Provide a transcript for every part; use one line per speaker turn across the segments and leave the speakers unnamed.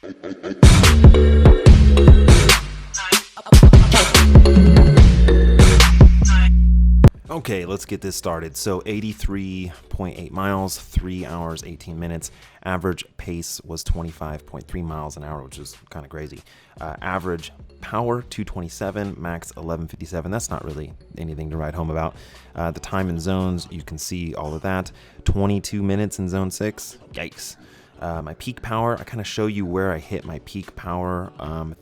Okay, let's get this started. So 83.8 miles, 3 hours, 18 minutes. Average pace was 25.3 miles an hour, which is kind of crazy. Average power, 227, max 1157. That's not really anything to write home about. The time in zones, you can see all of that. 22 minutes in zone 6. Yikes. My peak power, I kind of show you where I hit my peak power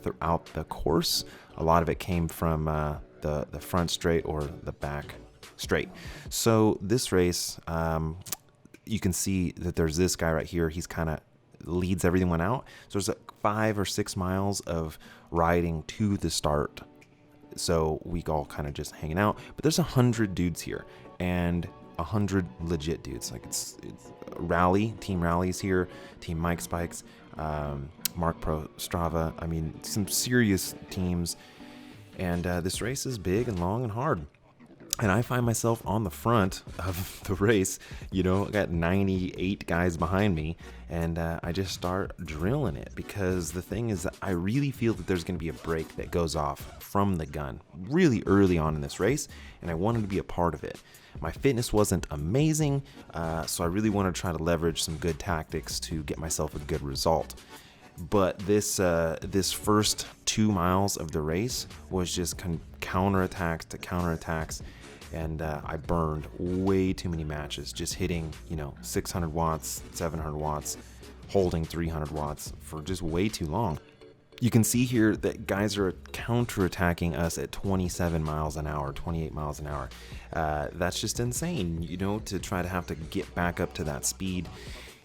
throughout the course. A lot of it came from the front straight or the back straight. So this race, you can see that there's this guy right here. He's kind of leads everyone out. So there's 5 or 6 miles of riding to the start. So we all kind of just hanging out. But there's 100 dudes here and 100 legit dudes. Like it's Ralley, Team Rally's here, Team Mike Spikes, Mark Pro Strava. I mean, some serious teams. And this race is big and long and hard. And I find myself on the front of the race, I got 98 guys behind me, and I just start drilling it because the thing is that I really feel that there's going to be a break that goes off from the gun really early on in this race, and I wanted to be a part of it. My fitness wasn't amazing, so I really want to try to leverage some good tactics to get myself a good result. But this first 2 miles of the race was just counterattacks to counterattacks, and I burned way too many matches, just hitting 600 watts, 700 watts, holding 300 watts for just way too long. You can see here that guys are counterattacking us at 27 miles an hour, 28 miles an hour. That's just insane, to try to have to get back up to that speed.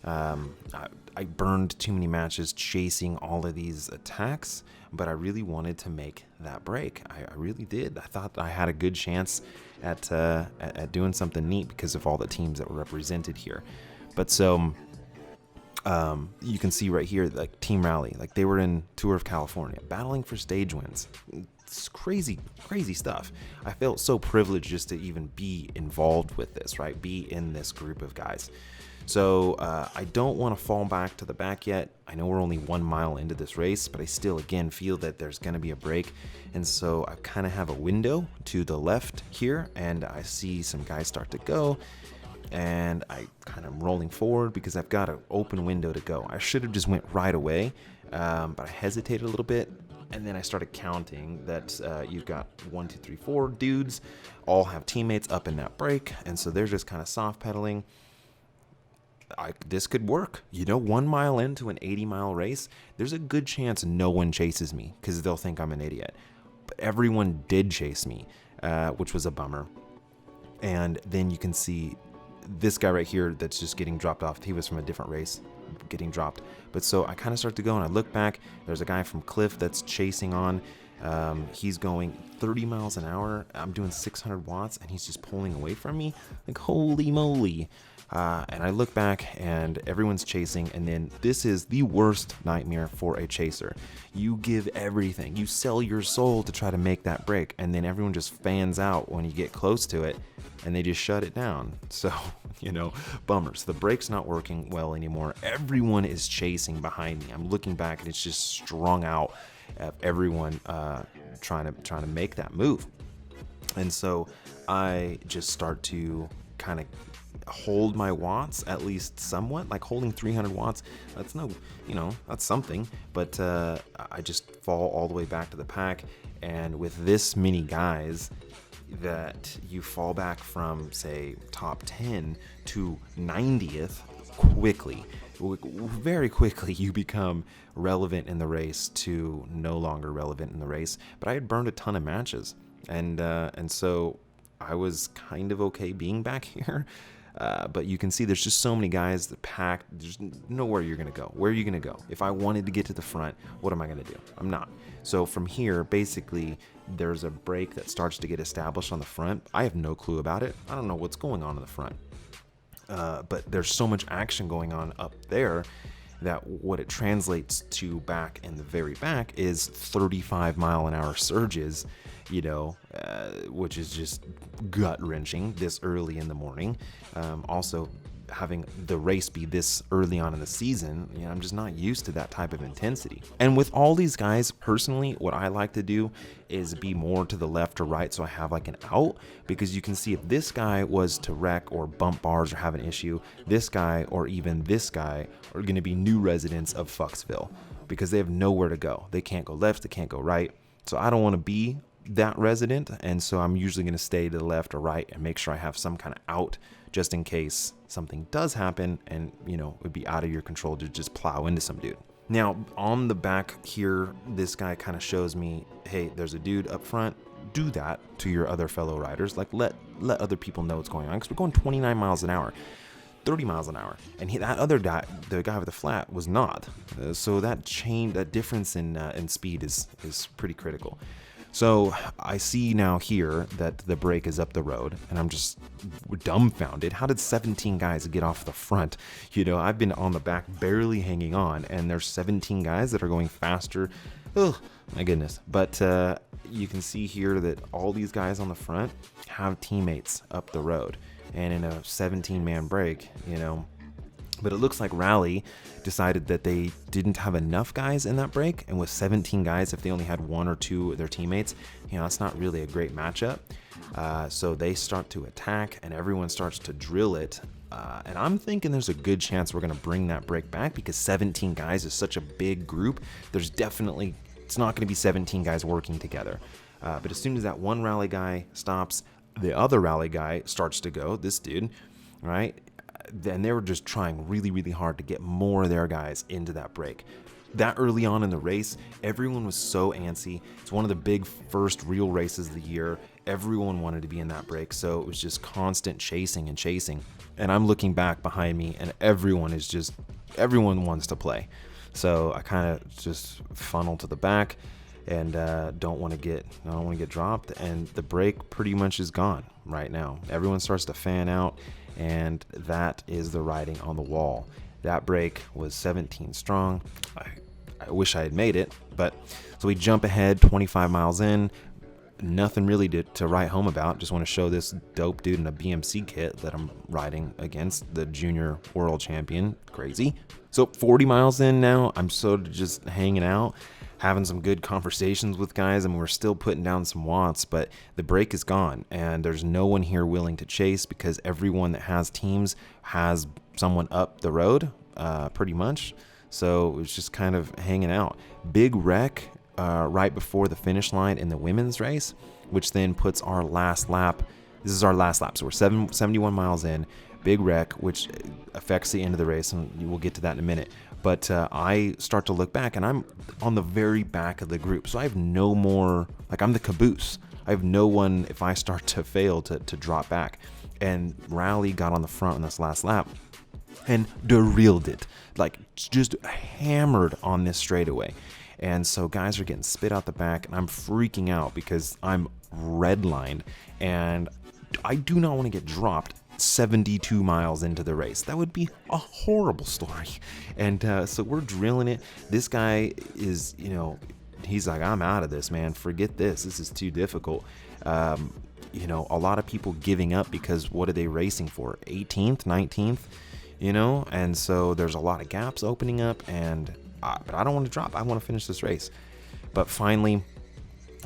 I burned too many matches chasing all of these attacks, but I really wanted to make that break. I really did. I thought I had a good chance at doing something neat because of all the teams that were represented here. But so you can see right here, like Team Rally, like they were in Tour of California, battling for stage wins. It's crazy, crazy stuff. I felt so privileged just to even be involved with this, right? Be in this group of guys. So I don't want to fall back to the back yet. I know we're only 1 mile into this race, but I still, again, feel that there's going to be a break. And so I kind of have a window to the left here, and I see some guys start to go. And I kind of rolling forward because I've got an open window to go. I should have just went right away, but I hesitated a little bit. And then I started counting that you've got 1, 2, 3, 4 dudes, all have teammates up in that break. And so they're just kind of soft pedaling. This could work. 1 mile into an 80-mile race, there's a good chance no one chases me because they'll think I'm an idiot. But everyone did chase me, which was a bummer. And then you can see this guy right here that's just getting dropped off. He was from a different race getting dropped. But so I kind of start to go and I look back. There's a guy from Cliff that's chasing on. He's going 30 miles an hour. I'm doing 600 watts and he's just pulling away from me. Like, holy moly. And I look back and everyone's chasing, and then this is the worst nightmare for a chaser. You give everything, you sell your soul to try to make that break, and then everyone just fans out when you get close to it and they just shut it down. So, bummers. The brake's not working well anymore. Everyone is chasing behind me. I'm looking back and it's just strung out of everyone trying to make that move. And so I just start to kind of hold my watts, at least somewhat. Like holding 300 watts, that's that's something. But I just fall all the way back to the pack, and with this many guys, that you fall back from, say, top 10 to 90th quickly. Very quickly you become relevant in the race to no longer relevant in the race. But I had burned a ton of matches, and so I was kind of okay being back here. But you can see there's just so many guys that packed. There's nowhere you're going to go. Where are you going to go? If I wanted to get to the front, what am I going to do? I'm not. So from here, basically, there's a break that starts to get established on the front. I have no clue about it. I don't know what's going on in the front. But there's so much action going on up there that what it translates to back in the very back is 35-mile-an-hour surges, which is just gut-wrenching this early in the morning. Also, having the race be this early on in the season, I'm just not used to that type of intensity. And with all these guys, personally, what I like to do is be more to the left or right so I have like an out, because you can see if this guy was to wreck or bump bars or have an issue, this guy or even this guy are going to be new residents of Fucksville because they have nowhere to go. They can't go left, they can't go right. So I don't want to be that resident, and so I'm usually going to stay to the left or right and make sure I have some kind of out just in case something does happen and it would be out of your control to just plow into some dude. Now on the back here, this guy kind of shows me, hey, there's a dude up front. Do that to your other fellow riders, like let other people know what's going on, because we're going 29 miles an hour, 30 miles an hour, and that other guy, the guy with the flat, was not. So that difference in speed is pretty critical. So I see now here that the brake is up the road, and I'm just dumbfounded. How did 17 guys get off the front? I've been on the back barely hanging on, and there's 17 guys that are going faster. Oh, my goodness. But you can see here that all these guys on the front have teammates up the road. And in a 17-man break, but it looks like Ralley decided that they didn't have enough guys in that break, and with 17 guys, if they only had one or two of their teammates, that's not really a great matchup. So they start to attack, and everyone starts to drill it. And I'm thinking there's a good chance we're going to bring that break back, because 17 guys is such a big group. It's not going to be 17 guys working together. But as soon as that one Ralley guy stops, the other Ralley guy starts to go, this dude, right? Then they were just trying really, really hard to get more of their guys into that break. That early on in the race, everyone was so antsy. It's one of the big first real races of the year. Everyone wanted to be in that break, so it was just constant chasing and chasing. And I'm looking back behind me, and everyone wants to play. So I kind of just funnel to the back and don't want to get dropped. And the break pretty much is gone right now. Everyone starts to fan out, and that is the writing on the wall. That break was 17 strong. I wish I had made it, but so we jump ahead 25 miles in. Nothing really to write home about. Just want to show this dope dude in a BMC kit that I'm riding against, the junior world champion. Crazy. So 40 miles in now, I'm sort of just hanging out, having some good conversations with guys, and we're still putting down some watts, but the break is gone, and there's no one here willing to chase, because everyone that has teams has someone up the road, pretty much. So it's just kind of hanging out. Big wreck right before the finish line in the women's race, which then puts our last lap. This is our last lap, so we're 71 miles in. Big wreck, which affects the end of the race, and we'll get to that in a minute. But I start to look back, and I'm on the very back of the group, so I have no more, I'm the caboose. I have no one, if I start to fail, to drop back. And Ralley got on the front on this last lap and derailed it, just hammered on this straightaway. And so guys are getting spit out the back, and I'm freaking out because I'm redlined, and I do not want to get dropped 72 miles into the race. That would be a horrible story. And so we're drilling it. This guy is, he's like, I'm out of this, man. Forget this. This is too difficult. A lot of people giving up because what are they racing for? 18th, 19th, And so there's a lot of gaps opening up, but I don't want to drop. I want to finish this race. But finally,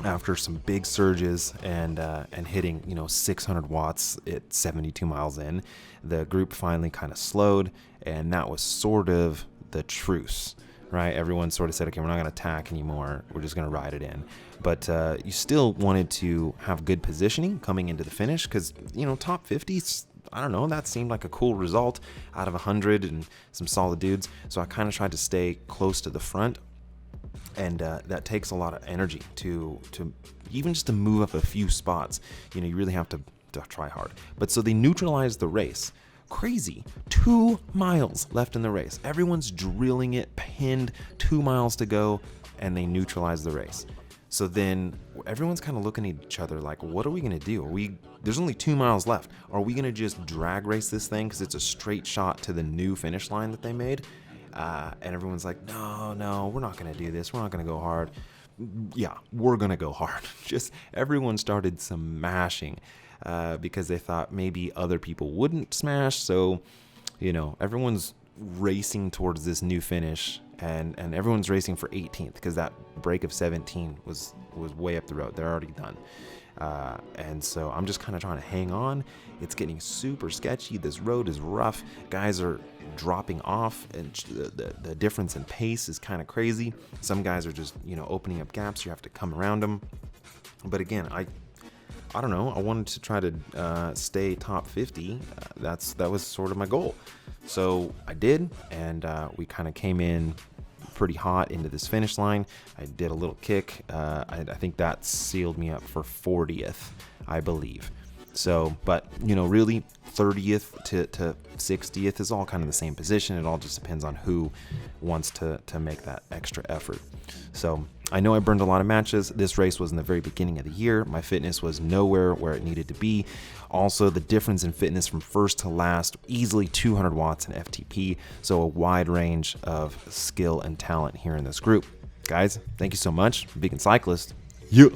after some big surges and hitting 600 watts at 72 miles in, the group finally kind of slowed, and that was sort of the truce, right? Everyone sort of said, okay, we're not going to attack anymore, we're just going to ride it in. But you still wanted to have good positioning coming into the finish, because top 50, I don't know, that seemed like a cool result out of 100 and some solid dudes. So I kind of tried to stay close to the front. And that takes a lot of energy to even just to move up a few spots. You really have to try hard. But so they neutralized the race. Crazy. 2 miles left in the race. Everyone's drilling it, pinned, 2 miles to go, and they neutralized the race. So then everyone's kind of looking at each other like, what are we going to do? There's only 2 miles left. Are we going to just drag race this thing because it's a straight shot to the new finish line that they made? And everyone's like, no, we're not going to do this. We're not going to go hard. Yeah, we're going to go hard. Just everyone started smashing because they thought maybe other people wouldn't smash. So, everyone's racing towards this new finish, and everyone's racing for 18th because that break of 17 was way up the road. They're already done. And so I'm just kind of trying to hang on. It's getting super sketchy. This road is rough. Guys are dropping off, and the difference in pace is kind of crazy. Some guys are just, opening up gaps. You have to come around them. But again, I don't know. I wanted to try to stay top 50. That was sort of my goal. So I did, and we kind of came in pretty hot into this finish line. I did a little kick. I think that sealed me up for 40th, I believe. So, but really 30th to 60th is all kind of the same position. It all just depends on who wants to make that extra effort. So I know I burned a lot of matches. This race was in the very beginning of the year. My fitness was nowhere where it needed to be. Also, the difference in fitness from first to last, easily 200 watts in FTP. So a wide range of skill and talent here in this group. Guys, thank you so much. Vegan Cyclist. Yeah.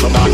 I